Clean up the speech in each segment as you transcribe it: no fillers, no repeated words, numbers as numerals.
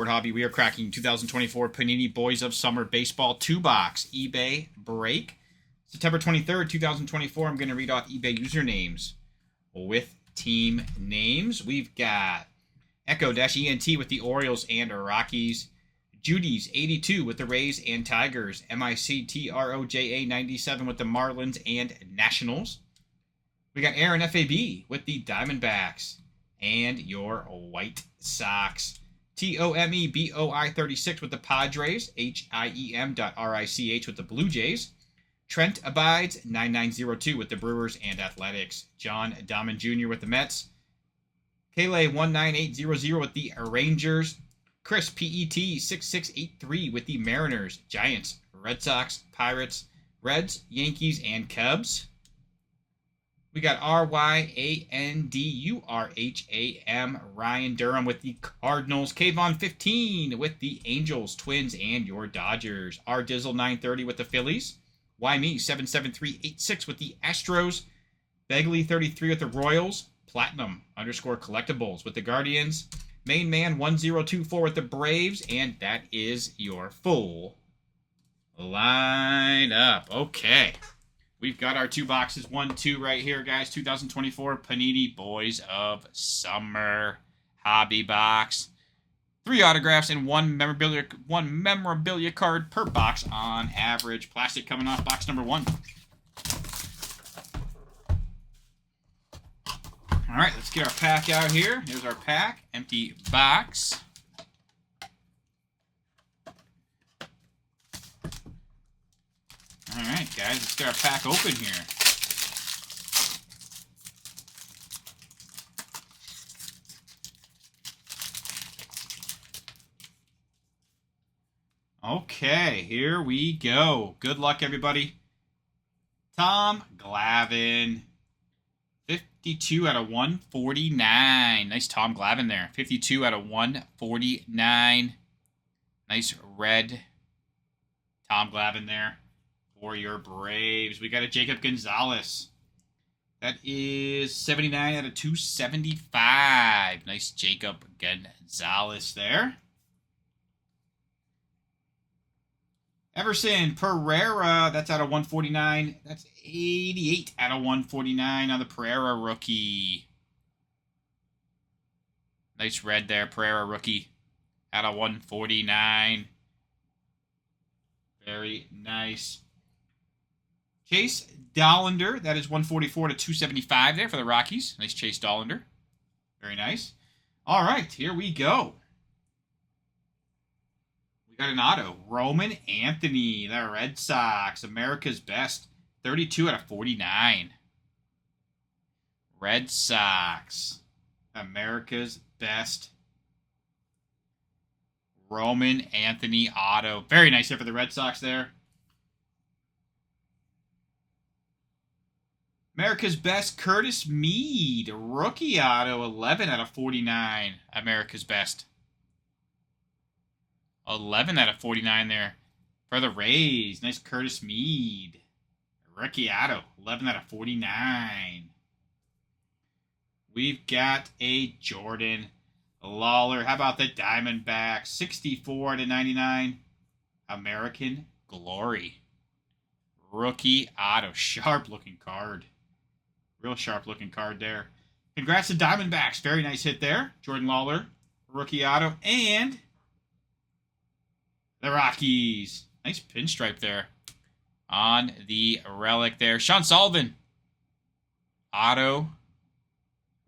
Hobby. We are cracking 2024 Panini Boys of Summer Baseball 2-box eBay break. September 23rd, 2024. I'm going to read off eBay usernames with team names. We've got Echo-ENT with the Orioles and Rockies. Judy's 82 with the Rays and Tigers. MICTROJA 97 with the Marlins and Nationals. We got Aaron FAB with the Diamondbacks and your White Sox. TOMEBOI 36 with the Padres. HIEM.RICH with the Blue Jays. Trent Abides 9902 with the Brewers and Athletics. John Dahman Jr. with the Mets. Kale 19800 with the Rangers. Chris PET 6683 with the Mariners, Giants, Red Sox, Pirates, Reds, Yankees, and Cubs. We got RYANDURHAM Ryan Durham with the Cardinals. Kayvon 15 with the Angels, Twins, and your Dodgers. R Dizzle 930 with the Phillies. YME 77386 with the Astros. Begley 33 with the Royals. Platinum _collectibles with the Guardians. Main Man 1024 with the Braves. And that is your full lineup. Okay. We've got our 2 boxes, 1, 2 right here, guys. 2024 Panini Boys of Summer Hobby Box. 3 autographs and one memorabilia card per box on average. Plastic coming off box number 1. All right, let's get our pack out here. Here's our pack. Empty box. All right, guys, let's get our pack open here. Okay, here we go. Good luck, everybody. Tom Glavine. 52 out of 149. Nice Tom Glavine there. 52 out of 149. Nice red Tom Glavine there for your Braves. We got a Jacob Gonzalez. That is 79 out of 275. Nice Jacob Gonzalez there. Everson Pereira, that's out of 149. That's 88 out of 149 on the Pereira rookie. Nice red there, Pereira rookie, out of 149. Very nice. Chase Dollander, that is 144 to 275 there for the Rockies. Nice Chase Dollander. Very nice. All right, here we go. We got an auto. Roman Anthony, the Red Sox, America's Best, 32 out of 49. Red Sox, America's Best. Roman Anthony auto. Very nice there for the Red Sox there. America's Best, Curtis Mead, rookie auto, 11 out of 49. America's Best. 11 out of 49 there for the Rays. Nice Curtis Mead. Rookie auto, 11 out of 49. We've got a Jordan Lawler. How about the Diamondbacks? 64 to 99. American Glory. Rookie auto. Sharp looking card. Real sharp looking card there. Congrats to Diamondbacks. Very nice hit there. Jordan Lawler. Rookie auto. And the Rockies. Nice pinstripe there on the relic there. Sean Sullivan. Auto.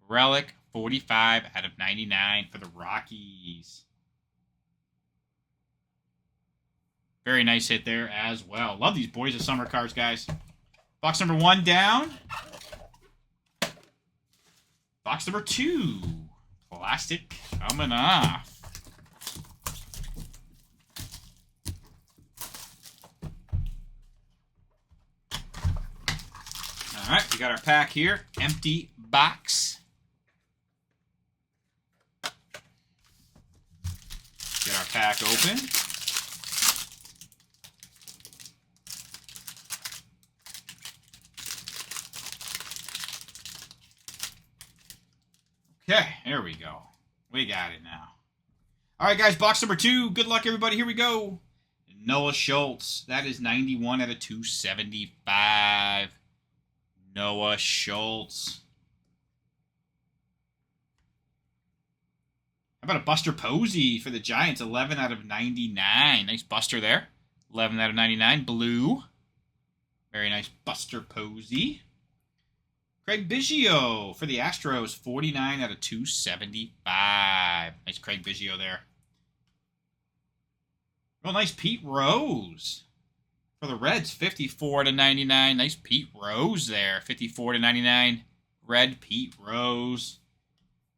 Relic. 45 out of 99 for the Rockies. Very nice hit there as well. Love these Boys of Summer cards, guys. Box number 1 down. Box number 2. Plastic coming off. All right, we got our pack here. Empty box. Get our pack open. Okay, there we go. We got it now. All right, guys, box number 2. Good luck, everybody. Here we go. Noah Schultz. That is 91 out of 275. Noah Schultz. How about a Buster Posey for the Giants? 11 out of 99. Nice Buster there. 11 out of 99. Blue. Very nice Buster Posey. Craig Biggio for the Astros. 49 out of 275. Nice Craig Biggio there. Real nice Pete Rose for the Reds. 54 to 99. Nice Pete Rose there. 54 to 99. Red Pete Rose.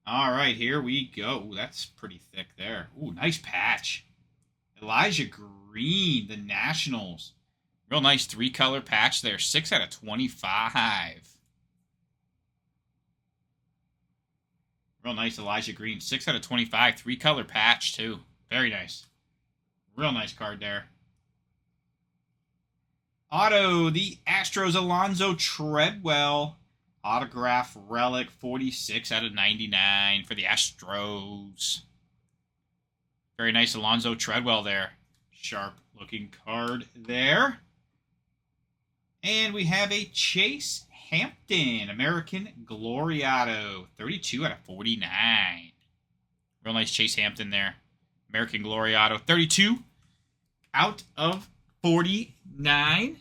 All right, here we go. Ooh, that's pretty thick there. Ooh, nice patch. Elijah Green, the Nationals. Real nice 3-color patch there. 6 out of 25. Real nice Elijah Green. 6 out of 25. 3-color patch, too. Very nice. Real nice card there. Auto, the Astros, Alonzo Treadwell. Autograph relic, 46 out of 99 for the Astros. Very nice Alonzo Treadwell there. Sharp looking card there. And we have a Chase Hampton, American Glory Auto, 32 out of 49. Real nice Chase Hampton there. American Glory Auto, 32 out of 49.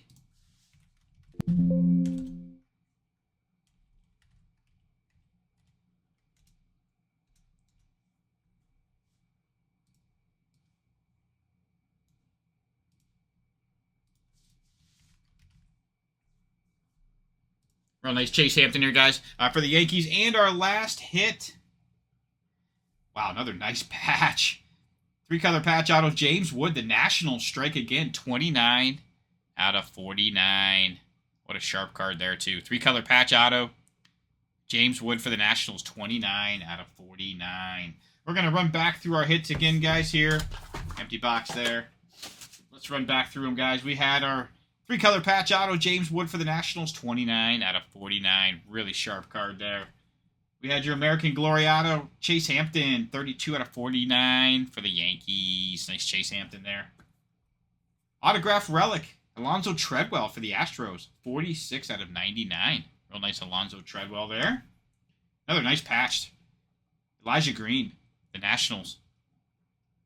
Real nice Chase Hampton here, guys, for the Yankees. And our last hit. Wow, another nice patch. 3-color patch auto, James Wood, the Nationals. Strike again, 29 out of 49. What a sharp card there, too. 3-color patch auto, James Wood for the Nationals, 29 out of 49. We're going to run back through our hits again, guys, here. Empty box there. Let's run back through them, guys. We had our 3-color patch auto, James Wood for the Nationals, 29 out of 49. Really sharp card there. We had your American Glory Auto, Chase Hampton, 32 out of 49 for the Yankees. Nice Chase Hampton there. Autograph relic, Alonzo Treadwell for the Astros, 46 out of 99. Real nice Alonzo Treadwell there. Another nice patch, Elijah Green, the Nationals.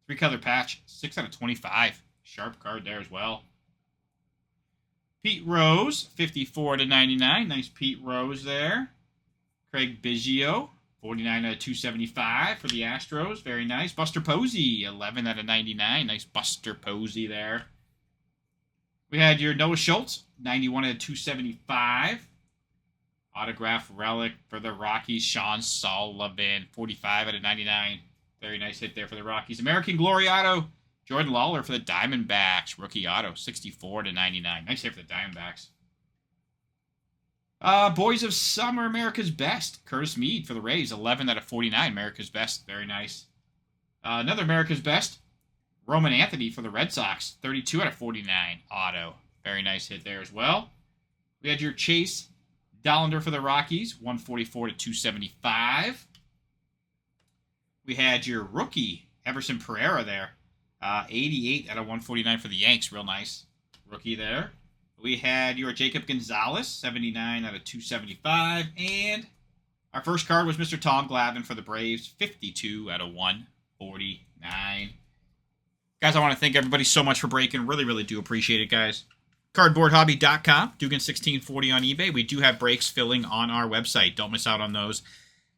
3-color patch, 6 out of 25. Sharp card there as well. Pete Rose, 54 to 99. Nice Pete Rose there. Craig Biggio, 49 out of 275 for the Astros. Very nice. Buster Posey, 11 out of 99. Nice Buster Posey there. We had your Noah Schultz, 91 out of 275. Autograph relic for the Rockies, Sean Sullivan, 45 out of 99. Very nice hit there for the Rockies. American Glory Auto, Jordan Lawler for the Diamondbacks. Rookie auto, 64 to 99. Nice hit for the Diamondbacks. Boys of Summer, America's Best. Curtis Mead for the Rays, 11 out of 49. America's Best, very nice. Another America's Best, Roman Anthony for the Red Sox, 32 out of 49. Auto, very nice hit there as well. We had your Chase Dollander for the Rockies, 144 to 275. We had your rookie, Everson Pereira there. 88 out of 149 for the Yanks. Real nice rookie there. We had your Jacob Gonzalez, 79 out of 275. And our first card was Mr. Tom Glavine for the Braves, 52 out of 149. Guys, I want to thank everybody so much for breaking. Really, really do appreciate it, guys. Cardboardhobby.com, Dugan1640 on eBay. We do have breaks filling on our website. Don't miss out on those.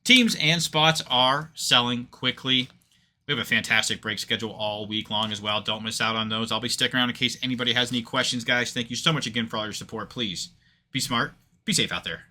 Teams and spots are selling quickly. We have a fantastic break schedule all week long as well. Don't miss out on those. I'll be sticking around in case anybody has any questions, guys. Thank you so much again for all your support. Please be smart, be safe out there.